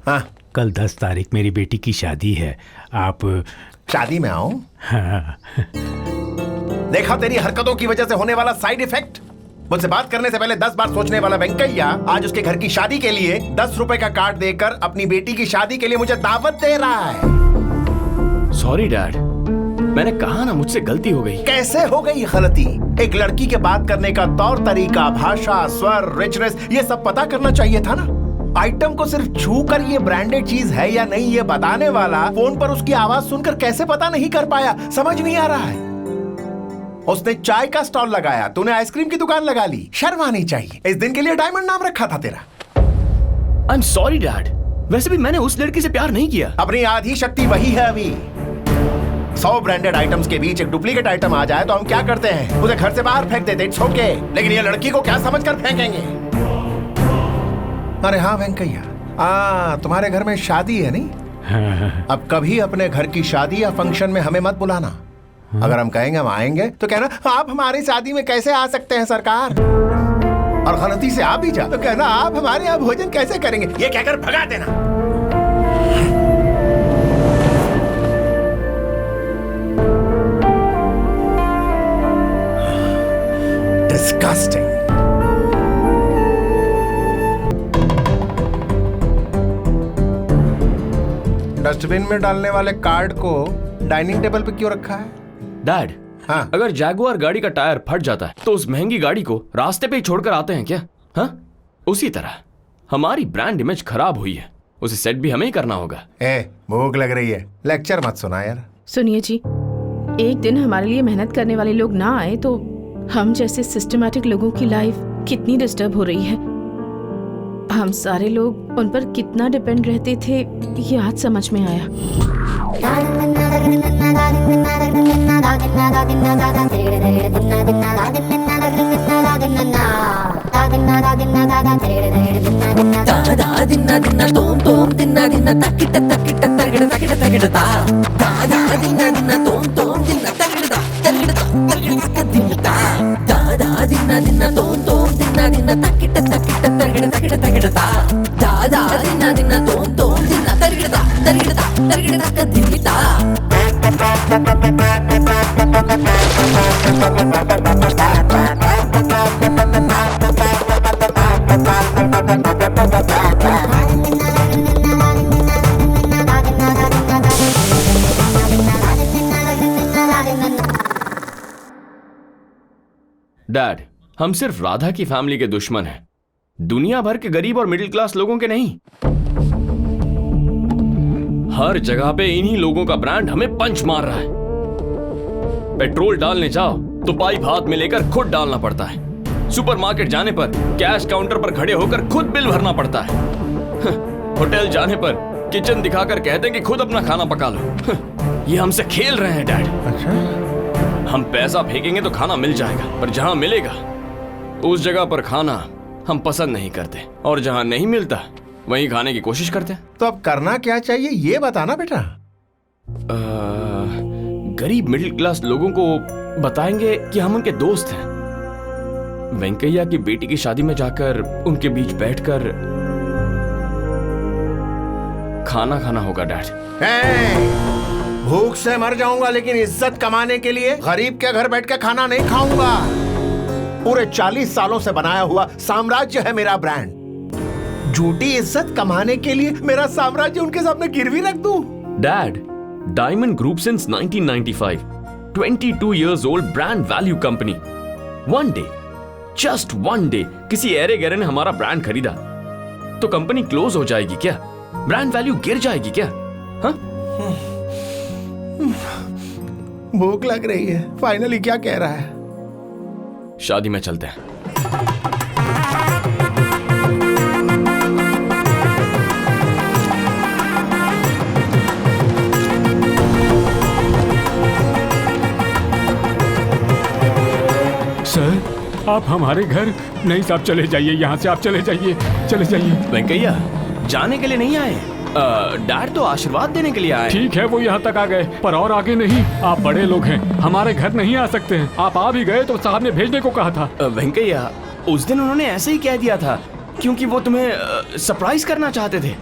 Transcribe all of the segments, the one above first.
हाँ, कल 10 तारीख मेरी बेटी की शादी है। आप शादी में आओ? हाँ। देखा तेरी हरकतों की वजह से होने वाला साइड इफेक्ट। मुझसे बात करने से पहले 10 बार सोचने वाला वेंकैया आज उसके घर की शादी के लिए 10 रुपए का कार्ड देकर अपनी बेटी की शादी के लिए मुझे दावत दे रहा है। सॉरी डैड, मैंने कहा ना मुझसे गलती हो गई। कैसे हो गई गलती? एक लड़की के बात करने का तौर तरीका, भाषा, स्वर, रिचनेस, ये सब पता करना चाहिए था ना। आइटम को सिर्फ छू कर ये ब्रांडेड चीज है या नहीं ये बताने वाला फोन पर उसकी आवाज सुनकर कैसे पता नहीं कर पाया? समझ नहीं आ रहा है। उसने चाय का स्टॉल लगाया, तूने आइसक्रीम की दुकान लगा ली। शर्म आनी चाहिए। इस दिन के लिए डायमंड नाम रखा था तेरा। आई एम सॉरी डैड, वैसे भी मैंने उस लड़की से प्यार नहीं किया। अपनी आधी शक्ति वही है। अभी 100 ब्रांडेड आइटम्स के बीच एक डुप्लीकेट आइटम आ जाए तो हम क्या करते हैं? उसे घर से बाहर फेंक देते, इट्स ओके। लेकिन ये लड़की को क्या समझकर फेंकेंगे? अरे हाँ वेंकैया, तुम्हारे घर में शादी है नहीं? अब कभी अपने घर की शादी या फंक्शन में हमें मत बुलाना। अगर हम कहेंगे हम आएंगे तो कहना आप हमारी शादी में कैसे आ सकते हैं सरकार। और गलती से आ भी जा तो कहना आप हमारे यहाँ भोजन कैसे करेंगे। ये कहकर भगा देना। डिस्गस्टिंग। डस्टबिन में डालने वाले कार्ड को डाइनिंग टेबल पे क्यों रखा है? डैड, हाँ? अगर जैगुआर गाड़ी का टायर फट जाता है तो उस महंगी गाड़ी को रास्ते पे ही छोड़कर आते हैं क्या? हाँ, उसी तरह हमारी ब्रांड इमेज खराब हुई है, उसे सेट भी हमें ही करना होगा। भूख लग रही है, लेक्चर मत सुना यार। सुनिए जी, एक दिन हमारे लिए मेहनत करने वाले लोग ना आए तो हम जैसे सिस्टमैटिक लोगों की लाइफ कितनी डिस्टर्ब हो रही है। हम सारे लोग उन पर कितना डिपेंड रहते थे ये आज समझ में आया। डैड, हम सिर्फ राधा की फैमिली के दुश्मन हैं, दुनिया भर के गरीब और मिडिल क्लास लोगों के नहीं। हर जगह पे इन्हीं लोगों का ब्रांड हमें पंच मार रहा है। पेट्रोल डालने जाओ तो पाइप हाथ में लेकर खुद डालना पड़ता है। सुपरमार्केट जाने पर कैश काउंटर पर खड़े होकर खुद बिल भरना पड़ता है। होटल जाने पर किचन दिखाकर कहते हैं कि खुद अपना खाना पका लो। ये हमसे खेल रहे हैं डैड। अच्छा, हम पैसा फेंकेंगे तो खाना मिल जाएगा, पर जहां मिलेगा उस जगह पर खाना हम पसंद नहीं करते, और जहां नहीं मिलता वहीं खाने की कोशिश करते हैं। तो अब करना क्या चाहिए ये बताना बेटा। गरीब मिडिल क्लास लोगों को बताएंगे कि हम उनके दोस्त हैं। वेंकैया की बेटी की शादी में जाकर उनके बीच बैठकर खाना खाना होगा डैड। भूख से मर जाऊंगा लेकिन इज्जत कमाने के लिए गरीब के घर बैठ के खाना नहीं खाऊंगा। पूरे 40 सालों से बनाया हुआ साम्राज्य है मेरा ब्रांड। झूठी इज्जत कमाने के लिए मेरा साम्राज्य उनके सामने गिरवी रख दूं? Dad, diamond group since 1995, 22 years old brand value company. One day, just one day, किसी एरे गहरे ने हमारा ब्रांड खरीदा तो कंपनी क्लोज हो जाएगी क्या? ब्रांड वैल्यू गिर जाएगी क्या? हाँ? भूख लग रही है। फाइनली क्या कह रहा है? शादी में चलते हैं। सर, आप हमारे घर नहीं साहब, चले जाइए यहाँ से, आप चले जाइए, चले जाइए। वेंकैया, जाने के लिए नहीं आए, डैड तो आशीर्वाद देने के लिए आए। ठीक है, वो यहाँ तक आ गए, पर और आगे नहीं। आप बड़े लोग हैं, हमारे घर नहीं आ सकते हैं। आप आ भी गए तो साहब ने भेजने को कहा था। वेंकैया, उस दिन उन्होंने ऐसे ही कह दिया था क्योंकि वो तुम्हें सरप्राइज करना चाहते थे।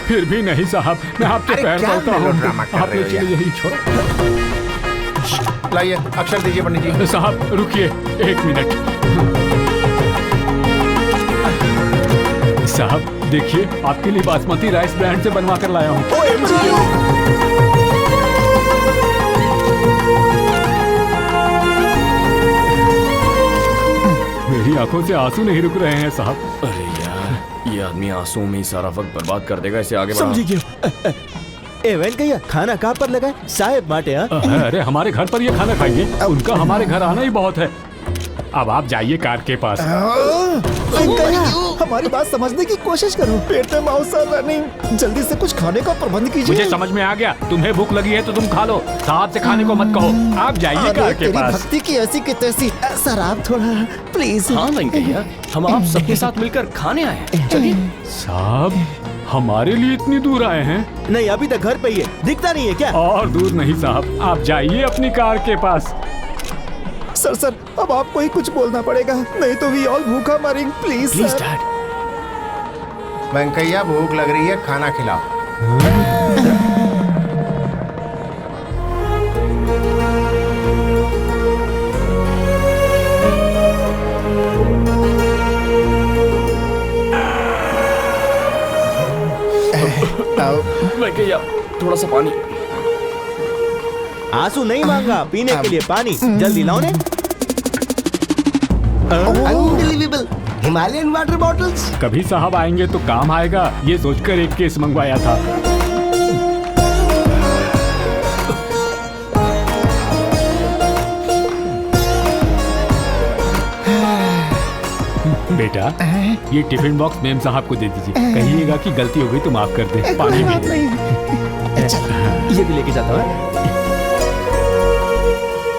फिर भी नहीं साहब, मैं आपके अरे पैर क्या पड़ता हूँ। मेलोड्रामा कर आप रहे हो मुझे यार? यही छोड़ो। लाइए अक्षर दीजिए पंडित जी। साहब रुकिए 1 मिनट। साहब देखिए, आपके लिए बासमती राइस ब्रांड से बनवा कर लाया हूँ। मेरी आंखों से आंसू नहीं रुक रहे हैं साहब। अरे यार, ये आदमी आंसुओं में ही सारा वक्त बर्बाद कर देगा। इसे आगे बढ़ाओ। समझी गयो। ए वेंकैया, खाना कहाँ पर लगा है? साहेब माटे हाँ? अरे हमारे घर पर ये खाना खाइए, उनका हमारे घर आना ही बहुत है। अब आप जाइए कार के पास। वेंकैया, हमारी बात समझने की कोशिश करो। पेट में मांस रनिंग, जल्दी से कुछ खाने का प्रबंध कीजिए। मुझे समझ में आ गया, तुम्हें भूख लगी है तो तुम खा लो, साहब से खाने को मत कहो। आप जाइए अरे, कार के तेरी पास। भक्ति की ऐसी की तैसी। शराब थोड़ा प्लीज। हाँ वेंकैया, हम आप सबके साथ मिलकर खाने आए हैं। चलिए। साहब हमारे लिए इतनी दूर आए हैं? नहीं, अभी तक घर पे ही है, दिखता नहीं है क्या? और दूर नहीं साहब, आप जाइए अपनी कार के पास। सर अब आपको ही कुछ बोलना पड़ेगा, नहीं तो वी ऑल भूखा मरेंगे। Please please dad. वेंकैया भूख लग रही है, खाना खिलाओ। वेंकैया थोड़ा सा पानी। आंसू नहीं मांगा, पीने के लिए पानी जल्दी लाओ ने। Unbelievable, Himalayan water bottles. कभी साहब आएंगे तो काम आएगा, ये सोचकर एक केस मंगवाया था। बेटा ये टिफिन बॉक्स मेम साहब को दे दीजिए, कहिएगा कि गलती हो गई तो माफ कर दे। पानी भी। ये भी लेके जाता हूँ।